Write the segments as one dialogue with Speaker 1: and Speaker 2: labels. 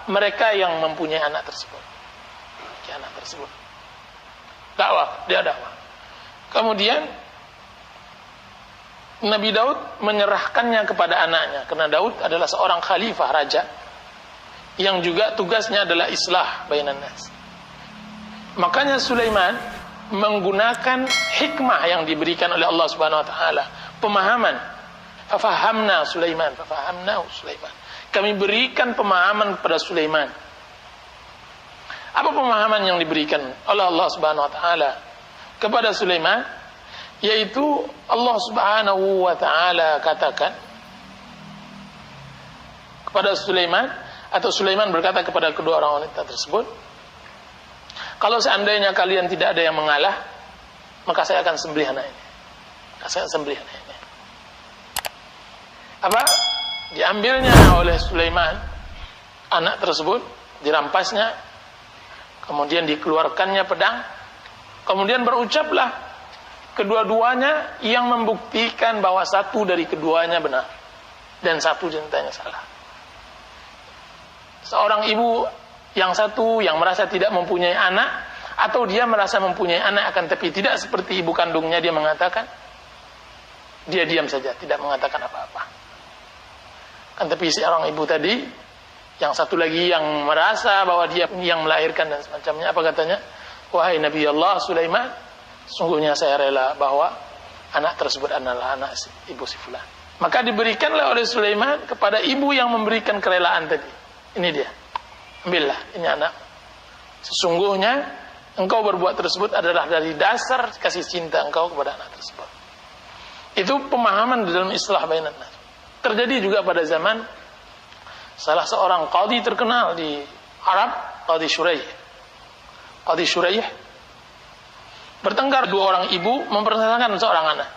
Speaker 1: mereka yang mempunyai anak tersebut. Dia dakwah. Kemudian Nabi Daud menyerahkannya kepada anaknya, karena Daud adalah seorang khalifah, raja, yang juga tugasnya adalah islah bainan nas. Makanya Sulaiman menggunakan hikmah yang diberikan oleh Allah Subhanahu wa taala, pemahaman. Fafahamnahu Sulaiman. Kami berikan pemahaman kepada Sulaiman. Apa pemahaman yang diberikan oleh Allah Subhanahu wa taala kepada Sulaiman? Yaitu Allah Subhanahu wa taala katakan kepada Sulaiman, atau Sulaiman berkata kepada kedua orang wanita tersebut, kalau seandainya kalian tidak ada yang mengalah, maka saya akan sembelih anak ini. Apa? Diambilnya oleh Sulaiman anak tersebut, dirampasnya, kemudian dikeluarkannya pedang, kemudian berucaplah kedua-duanya yang membuktikan bahwa satu dari keduanya benar dan satu jenazahnya salah. Seorang ibu yang satu yang merasa tidak mempunyai anak, atau dia merasa mempunyai anak akan tapi tidak seperti ibu kandungnya, dia mengatakan, dia diam saja, tidak mengatakan apa-apa. Kan tapi seorang ibu tadi, yang satu lagi yang merasa bahwa dia yang melahirkan dan semacamnya, apa katanya? Wahai Nabi Allah Sulaiman, sungguhnya saya rela bahwa anak tersebut adalah anak ibu si fulan. Maka diberikanlah oleh Sulaiman kepada ibu yang memberikan kerelaan tadi. Ini dia. Ambillah, ini anak. Sesungguhnya engkau berbuat tersebut adalah dari dasar kasih cinta engkau kepada anak tersebut. Itu pemahaman di dalam islah bainan nas. Terjadi juga pada zaman salah seorang qadhi terkenal di Arab, Qadhi Shuraih. Bertengkar dua orang ibu mempermasalahkan seorang anak.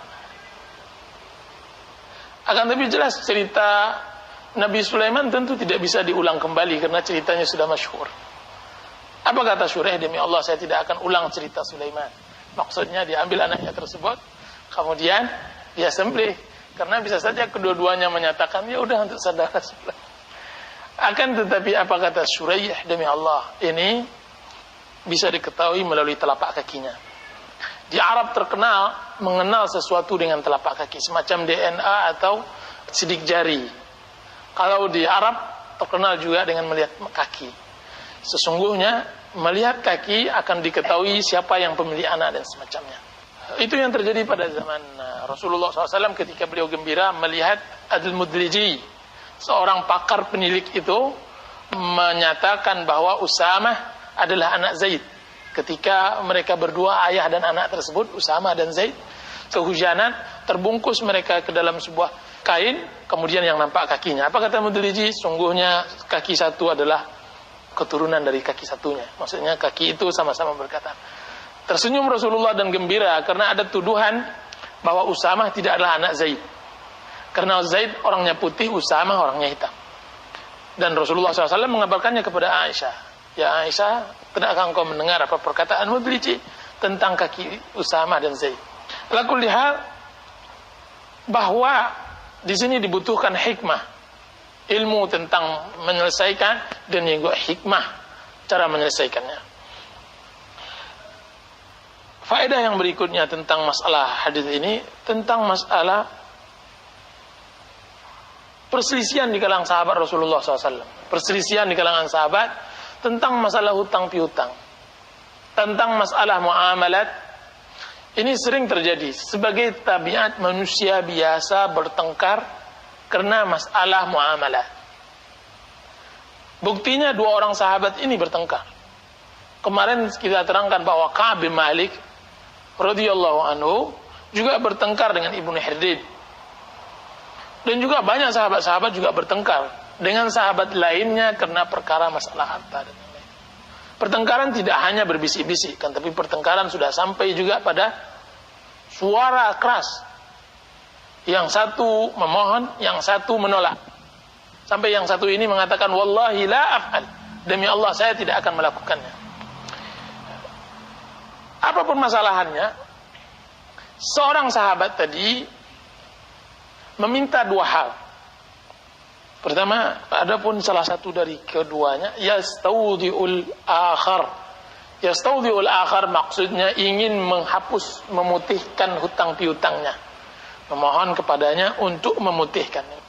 Speaker 1: Akan lebih jelas cerita Nabi Sulaiman tentu tidak bisa diulang kembali karena ceritanya sudah masyhur. Apa kata Shuraih? Demi Allah saya tidak akan ulang cerita Sulaiman. Maksudnya diambil anaknya tersebut, kemudian dia sembelih, karena bisa saja kedua-duanya menyatakan ya udah untuk saudara sebelah. Akan tetapi apa kata Shuraih? Demi Allah, ini bisa diketahui melalui telapak kakinya. Di Arab terkenal mengenal sesuatu dengan telapak kaki, semacam DNA atau sidik jari. Kalau di Arab terkenal juga dengan melihat kaki. Sesungguhnya melihat kaki akan diketahui siapa yang pemilik anak dan semacamnya. Itu yang terjadi pada zaman Rasulullah SAW ketika beliau gembira melihat Al-Mudliji, seorang pakar penilik itu, menyatakan bahwa Usamah adalah anak Zaid. Ketika mereka berdua, ayah dan anak tersebut, Usamah dan Zaid, kehujanan, terbungkus mereka ke dalam sebuah kain, kemudian yang nampak kakinya. Apa kata Mudliji? Sungguhnya kaki satu adalah keturunan dari kaki satunya. Maksudnya kaki itu sama-sama berkata. Tersenyum Rasulullah dan gembira karena ada tuduhan bahwa Usamah tidak adalah anak Zaid. Karena Zaid orangnya putih, Usamah orangnya hitam. Dan Rasulullah SAW mengabarkannya kepada Aisyah. Ya Aisyah, tidakkah engkau mendengar apa perkataan Mudliji tentang kaki Usamah dan Zaid? Ala kulli hal, bahwa di sini dibutuhkan hikmah, ilmu tentang menyelesaikan, dan juga hikmah cara menyelesaikannya. Faedah yang berikutnya tentang masalah hadis ini, tentang masalah perselisihan di kalangan sahabat Rasulullah SAW. Perselisihan di kalangan sahabat tentang masalah hutang piutang, tentang masalah muamalat. Ini sering terjadi sebagai tabiat manusia biasa bertengkar karena masalah muamalah. Buktinya dua orang sahabat ini bertengkar. Kemarin kita terangkan bahwa Ka'ab bin Malik radhiyallahu anhu juga bertengkar dengan Ibnu Hirdid. Dan juga banyak sahabat-sahabat juga bertengkar dengan sahabat lainnya karena perkara masalah harta dan lain-lain. Pertengkaran tidak hanya berbisik-bisik, kan, tapi pertengkaran sudah sampai juga pada suara keras. Yang satu memohon, yang satu menolak. Sampai yang satu ini mengatakan, wallahi la af'al. Demi Allah saya tidak akan melakukannya. Apapun masalahannya, seorang sahabat tadi meminta dua hal. Pertama, adapun salah satu dari keduanya, yastawdi'ul akhar. Yastawdi'ul akhar maksudnya ingin menghapus, memutihkan hutang piutangnya. Memohon kepadanya untuk memutihkannya.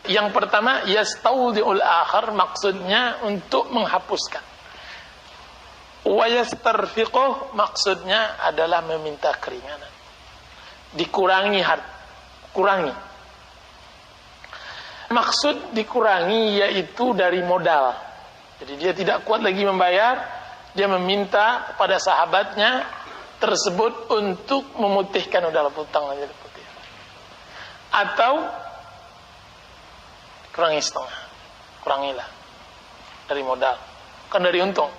Speaker 1: Yang pertama, yastawdi'ul akhar maksudnya untuk menghapuskan. Wa yastarfiquh maksudnya adalah meminta keringanan. Dikurangi kurangi. Maksud dikurangi yaitu dari modal. Jadi dia tidak kuat lagi membayar, dia meminta kepada sahabatnya tersebut untuk memutihkan udara hutang aja diputih. Atau kurangi setengah, kurangilah dari modal, bukan dari untung.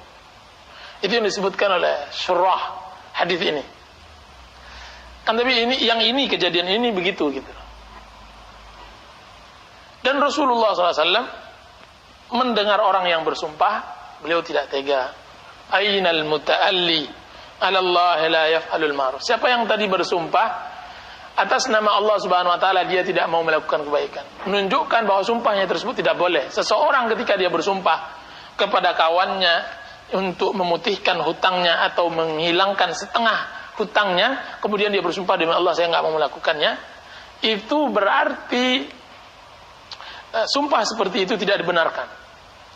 Speaker 1: Itu yang disebutkan oleh syurah hadis ini. Kan tapi ini kejadian ini begitu gitu. Dan Rasulullah SAW mendengar orang yang bersumpah, beliau tidak tega. Ainal muta'alli ala Allah la yaf'alul ma'ruf. Siapa yang tadi bersumpah atas nama Allah Subhanahu wa taala dia tidak mau melakukan kebaikan, menunjukkan bahwa sumpahnya tersebut tidak boleh. Seseorang ketika dia bersumpah kepada kawannya untuk memutihkan hutangnya atau menghilangkan setengah hutangnya, kemudian dia bersumpah demi Allah saya enggak mau melakukannya, itu berarti sumpah seperti itu tidak dibenarkan.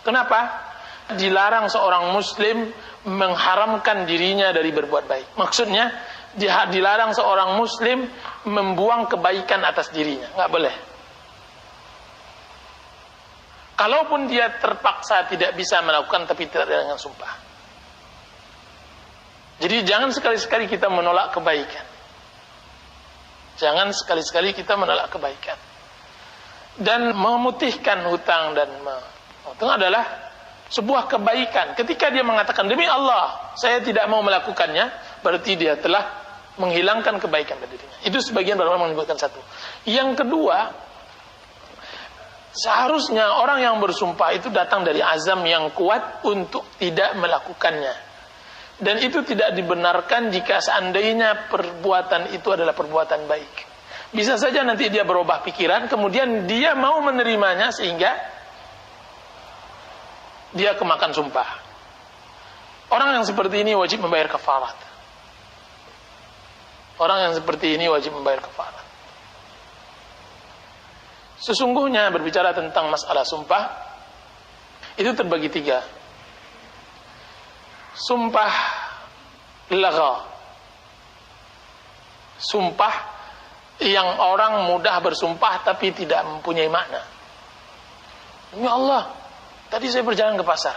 Speaker 1: Kenapa? Dilarang seorang muslim mengharamkan dirinya dari berbuat baik. Maksudnya dilarang seorang muslim membuang kebaikan atas dirinya. Nggak boleh. Kalaupun dia terpaksa tidak bisa melakukan tapi tidak dengan sumpah. Jadi jangan sekali-sekali kita menolak kebaikan. Jangan sekali-sekali kita menolak kebaikan. Dan memutihkan hutang dan itu adalah sebuah kebaikan. Ketika dia mengatakan demi Allah saya tidak mau melakukannya, berarti dia telah menghilangkan kebaikan dari dirinya. Itu sebagian orang menyebutkan satu. Yang kedua, seharusnya orang yang bersumpah itu datang dari azam yang kuat untuk tidak melakukannya. Dan itu tidak dibenarkan jika seandainya perbuatan itu adalah perbuatan baik. Bisa saja nanti dia berubah pikiran, kemudian dia mau menerimanya sehingga dia kemakan sumpah. Orang yang seperti ini wajib membayar kafarat. Orang yang seperti ini wajib membayar kafarat. Sesungguhnya berbicara tentang masalah sumpah, itu terbagi tiga. Sumpah lagha. Sumpah yang orang mudah bersumpah tapi tidak mempunyai makna. Demi Allah, tadi saya berjalan ke pasar.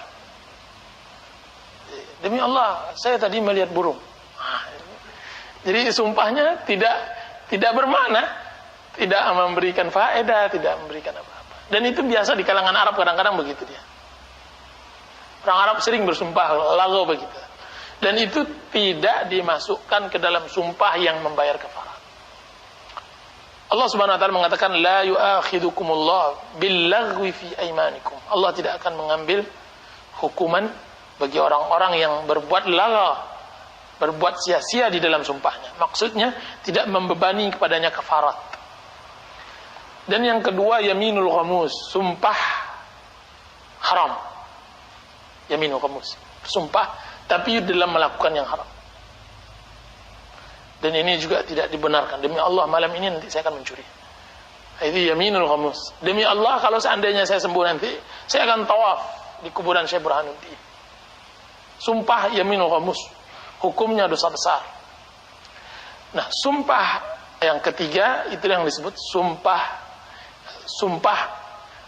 Speaker 1: Demi Allah, saya tadi melihat burung. Jadi sumpahnya tidak bermakna, tidak memberikan faedah, tidak memberikan apa-apa. Dan itu biasa di kalangan Arab kadang-kadang begitu dia. Orang Arab sering bersumpah lagha begitu. Dan itu tidak dimasukkan ke dalam sumpah yang membayar kafarat. Allah Subhanahu wa taala mengatakan la yu'akhidukumullah billaghwi fi aimanikum. Allah tidak akan mengambil hukuman bagi orang-orang yang berbuat lagha, berbuat sia-sia di dalam sumpahnya. Maksudnya tidak membebani kepadanya kafarat. Dan yang kedua yaminul ghamus, sumpah haram. Yaminul ghamus, sumpah tapi dalam melakukan yang haram. Dan ini juga tidak dibenarkan. Demi Allah malam ini nanti saya akan mencuri. Itu yaminul ghamus. Demi Allah kalau seandainya saya sembuh nanti, saya akan tawaf di kuburan Syekh Burhanuddin. Sumpah yaminul ghamus. Hukumnya dosa besar. Nah, sumpah yang ketiga itu yang disebut sumpah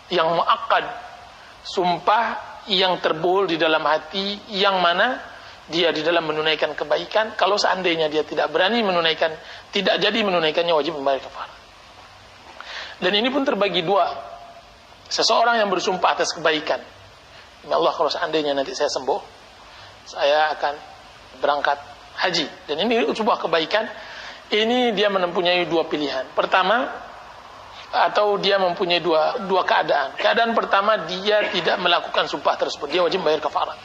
Speaker 1: yang muakkad. Sumpah yang terbohol di dalam hati, yang mana dia di dalam menunaikan kebaikan, kalau seandainya dia tidak berani menunaikan, tidak jadi menunaikannya, wajib membayar kafarat. Dan ini pun terbagi dua. Seseorang yang bersumpah atas kebaikan, demi Allah kalau seandainya nanti saya sembuh, saya akan berangkat haji. Dan ini sebuah kebaikan. Ini dia mempunyai dua pilihan. Pertama, atau dia mempunyai dua keadaan. Keadaan pertama, dia tidak melakukan sumpah tersebut, dia wajib membayar kafarat.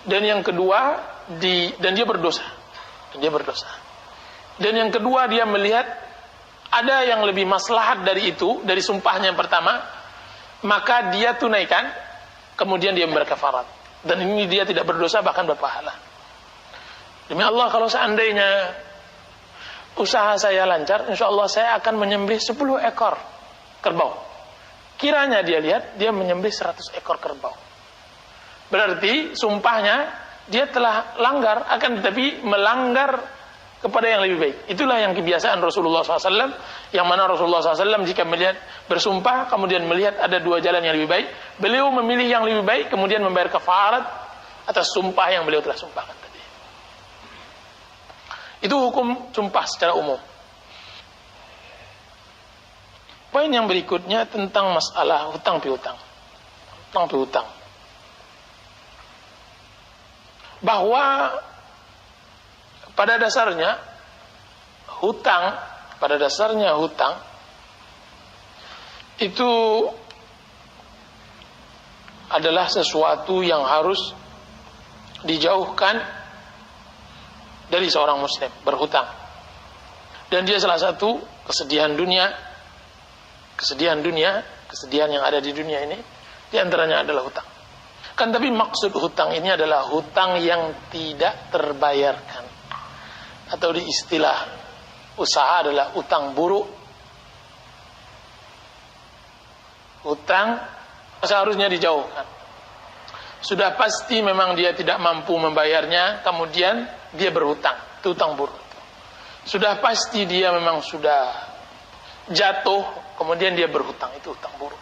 Speaker 1: Dan yang kedua, dan dia berdosa. Dan yang kedua, dia melihat ada yang lebih maslahat dari itu, dari sumpahnya yang pertama, maka dia tunaikan, kemudian dia membayar kafarat. Dan ini dia tidak berdosa, bahkan berpahala. Demi Allah, kalau seandainya usaha saya lancar, insya Allah saya akan menyembelih 10 ekor kerbau. Kiranya dia lihat, dia menyembelih 100 ekor kerbau. Berarti sumpahnya dia telah langgar, akan tetapi melanggar kepada yang lebih baik. Itulah yang kebiasaan Rasulullah SAW, yang mana Rasulullah SAW jika melihat bersumpah, kemudian melihat ada 2 jalan yang lebih baik, beliau memilih yang lebih baik, kemudian membayar kafarat atas sumpah yang beliau telah sumpahkan tadi. Itu hukum sumpah secara umum. Poin yang berikutnya tentang masalah hutang piutang. Hutang piutang. Bahwa pada dasarnya hutang itu adalah sesuatu yang harus dijauhkan dari seorang muslim, berhutang. Dan dia salah satu kesedihan yang ada di dunia ini, di antaranya adalah hutang. Kan tapi maksud hutang ini adalah hutang yang tidak terbayarkan. Atau di istilah usaha adalah utang buruk. Hutang seharusnya dijauhkan. Sudah pasti memang dia tidak mampu membayarnya, kemudian dia berhutang. Itu hutang buruk. Sudah pasti dia memang sudah jatuh, kemudian dia berhutang. Itu hutang buruk.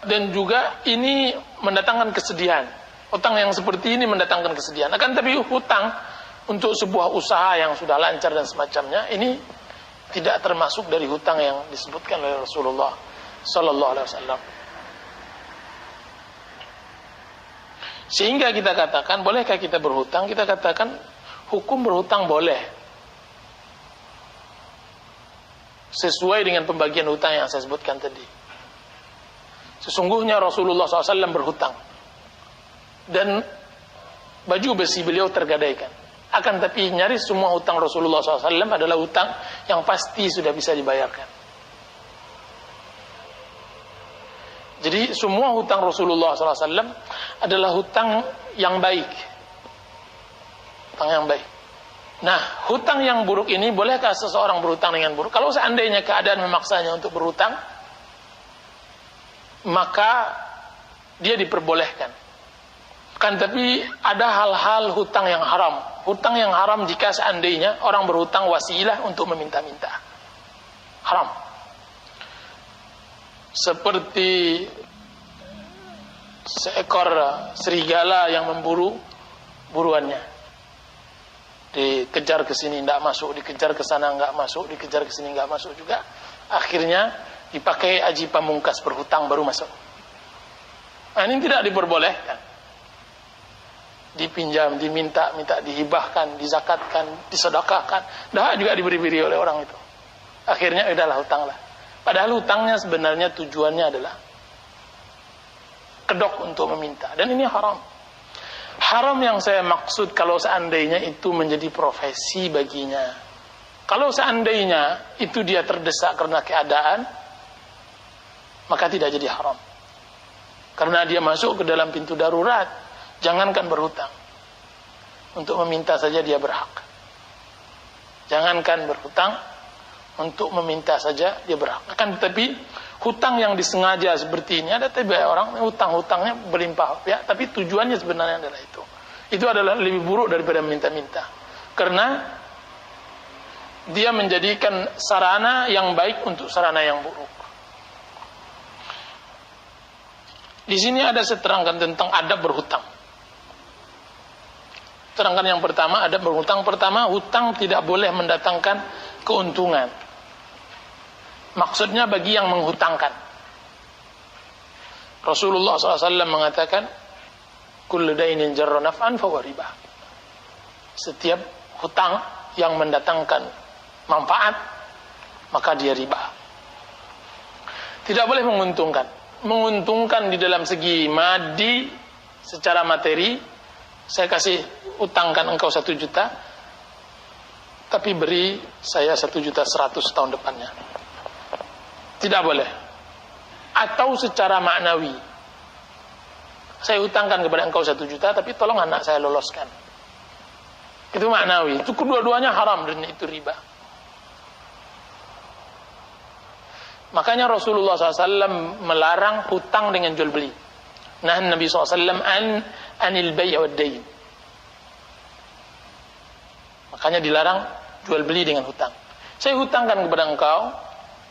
Speaker 1: Dan juga ini mendatangkan kesedihan. Hutang yang seperti ini mendatangkan kesedihan. Akan tapi hutang untuk sebuah usaha yang sudah lancar dan semacamnya, ini tidak termasuk dari hutang yang disebutkan oleh Rasulullah Sallallahu Alaihi Wasallam. Sehingga kita katakan, bolehkah kita berhutang? Kita katakan hukum berhutang boleh, sesuai dengan pembagian hutang yang saya sebutkan tadi. Sesungguhnya Rasulullah SAW berhutang, dan baju besi beliau tergadaikan. Akan tapi nyaris semua hutang Rasulullah SAW adalah hutang yang pasti sudah bisa dibayarkan. Jadi semua hutang Rasulullah SAW adalah hutang yang baik. Hutang yang baik. Nah, hutang yang buruk ini, bolehkah seseorang berhutang dengan buruk? Kalau seandainya keadaan memaksanya untuk berhutang, maka dia diperbolehkan. Kan tapi ada hal-hal hutang yang haram. Hutang yang haram jika seandainya orang berhutang wasilah untuk meminta-minta. Haram. Seperti seekor serigala yang memburu buruannya. Dikejar ke sini tidak masuk, dikejar ke sana enggak masuk, dikejar ke sini enggak masuk juga. Akhirnya dipakai aji pamungkas berhutang baru masuk. Nah, ini tidak diperbolehkan. Dipinjam, diminta, dihibahkan, dizakatkan, disedekahkan, dah juga diberi-beri oleh orang itu. Akhirnya udahlah hutanglah. Padahal hutangnya sebenarnya tujuannya adalah kedok untuk meminta, dan ini haram. Haram yang saya maksud kalau seandainya itu menjadi profesi baginya. Kalau seandainya itu dia terdesak karena keadaan, maka tidak jadi haram. Karena dia masuk ke dalam pintu darurat, jangankan berhutang. Untuk meminta saja dia berhak. Jangankan berhutang, untuk meminta saja dia berhak. Akan tetapi hutang yang disengaja seperti ini, ada tiba orang hutang-hutangnya berlimpah ya, tapi tujuannya sebenarnya adalah itu. Itu adalah lebih buruk daripada minta-minta. Karena dia menjadikan sarana yang baik untuk sarana yang buruk. Di sini ada seterangkan tentang adab berhutang. Terangkan yang pertama, adab berhutang. Pertama, hutang tidak boleh mendatangkan keuntungan. Maksudnya bagi yang menghutangkan. Rasulullah SAW mengatakan, kullu dainin jarra naf'an fahuwa riba. Setiap hutang yang mendatangkan manfaat, maka dia riba. Tidak boleh menguntungkan. Menguntungkan di dalam segi madi, secara materi, saya kasih utangkan engkau 1 juta, tapi beri saya 1.100.000 tahun depannya. Tidak boleh. Atau secara maknawi, saya hutangkan kepada engkau 1 juta, tapi tolong anak saya loloskan. Itu maknawi. Itu kedua-duanya haram dan itu riba. Makanya Rasulullah SAW melarang hutang dengan jual beli. Nah, Nabi SAW anil bay' wad dayn. Makanya dilarang jual beli dengan hutang. Saya hutangkan kepada engkau,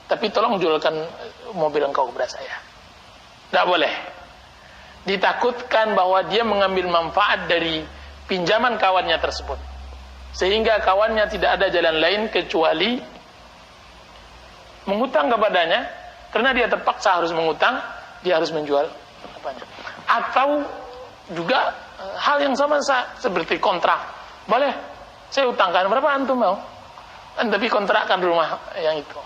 Speaker 1: tapi tolong jualkan mobil engkau kepada saya. Tidak boleh. Ditakutkan bahwa dia mengambil manfaat dari pinjaman kawannya tersebut, sehingga kawannya tidak ada jalan lain kecuali menghutang kepadanya, karena dia terpaksa harus mengutang, dia harus menjual apanya. Atau juga hal yang sama seperti kontrak. Boleh, saya hutangkan, berapa antum mau? Tapi kontrakkan rumah yang itu.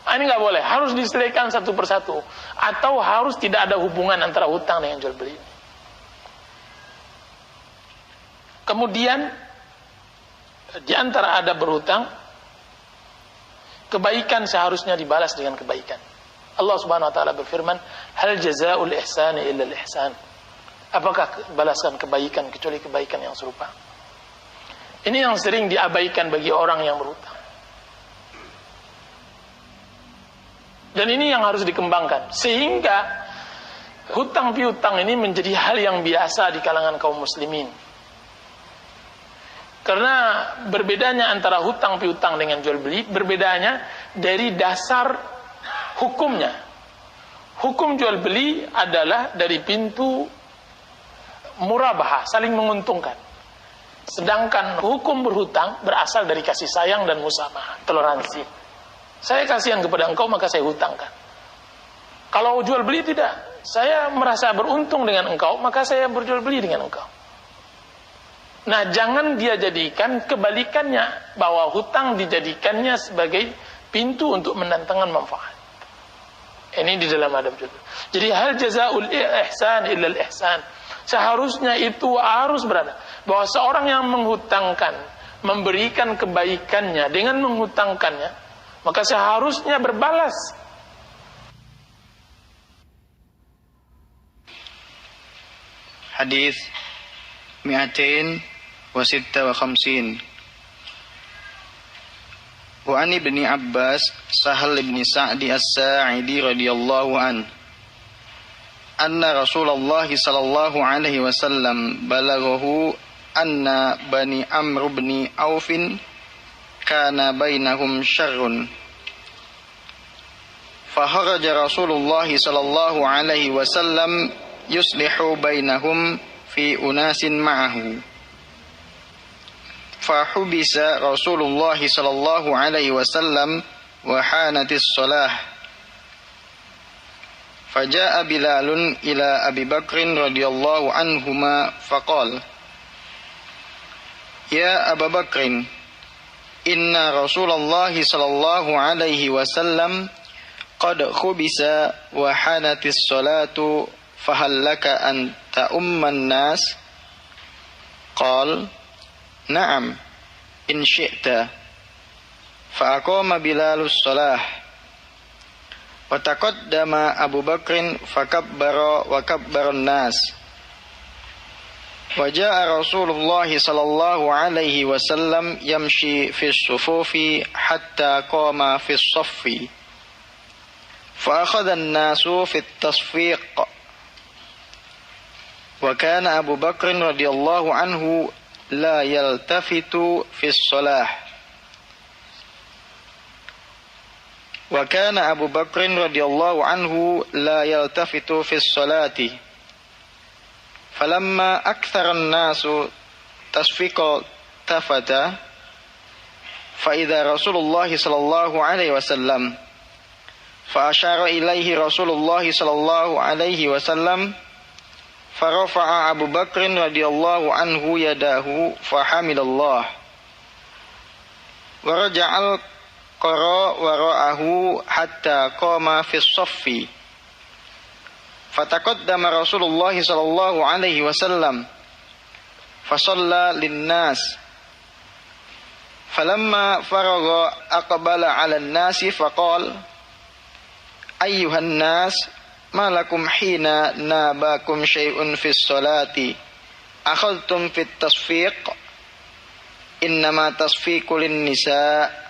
Speaker 1: Ini nggak boleh, harus diselesaikan satu persatu. Atau harus tidak ada hubungan antara hutang dengan jual beli. Kemudian di antara adab berhutang, kebaikan seharusnya dibalas dengan kebaikan. Allah Subhanahu wa taala berfirman, "Hal jazaa'ul ihsani illa al-ihsan." Apakah balasan kebaikan kecuali kebaikan yang serupa? Ini yang sering diabaikan bagi orang yang berhutang. Dan ini yang harus dikembangkan, sehingga hutang piutang ini menjadi hal yang biasa di kalangan kaum muslimin. Karena berbedanya antara hutang piutang dengan jual beli, berbedanya dari dasar hukumnya. Hukum jual beli adalah dari pintu murabahah, saling menguntungkan. Sedangkan hukum berhutang berasal dari kasih sayang dan musamaha, toleransi. Saya kasihan kepada engkau, maka saya hutangkan. Kalau jual beli tidak, saya merasa beruntung dengan engkau, maka saya berjual beli dengan engkau. Nah, jangan dia jadikan kebalikannya, bahwa hutang dijadikannya sebagai pintu untuk mendatangkan manfaat. Ini di dalam adab jual beli. Jadi hal jazaa'ul ihsan illa al-ihsan. Seharusnya itu harus berada, bahwa seorang yang menghutangkan, memberikan kebaikannya dengan menghutangkannya, maka seharusnya berbalas.
Speaker 2: Hadis 256 wa an ibni Abbas Sahal ibn Sa'di as-Sa'idi radhiyallahu an anna Rasulullah sallallahu alaihi wasallam balaghahu anna bani Amr ibn Aufin kana bainahum syarrun faharaja Rasulullah sallallahu alaihi wasallam yuslihu bainahum fi unasin ma'ahu fahubisa Rasulullah sallallahu alaihi wasallam wa hanatis shalah faja'a Bilalun ila Abi Bakrin radhiyallahu anhuma faqala ya Abu Bakrin inna Rasulullah sallallahu alaihi wasallam qad khubisa wa hanatis salatu fahal laka an ta'umman nas qal na'am in syi'ta fa aqama Bilalus salah wa taqaddama Abu Bakrin fakabbara wa kabbaran nas wa jaa Rasulullah sallallahu alaihi wasallam yamshi fi as-sufufi hatta qama fi as-saffi fa akhadha an-nasu fi at-tasfiq wa kana Abu Bakr radhiyallahu anhu la yaltafitu fi as-salah wa kana Abu Bakr radhiyallahu anhu la yaltafitu fi as-salati falamma akthara an-nasu tasfiqa tafata fa idza Rasulullah sallallahu alaihi wasallam fa asyara ilaihi Rasulullah sallallahu alaihi wasallam farafa'a Abu Bakr radhiyallahu anhu yadahu fahamidallah wa raja'al qara wara'ahu hatta qama fi as-saffi fataqaddama Rasulullah sallallahu alaihi wasallam fasalla lin-nas فلما فرغ أقبل على الناس فقال أيها الناس ما لكم حين نابكم شيء في الصلاة أخذتم في التصفيق إنما تصفيق للنساء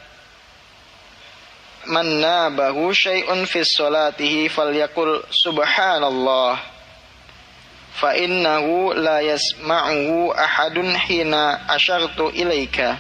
Speaker 2: من نابه شيء في صلاته فليقل سبحان الله فإنه لا يسمعه أحد حين أشرت إليك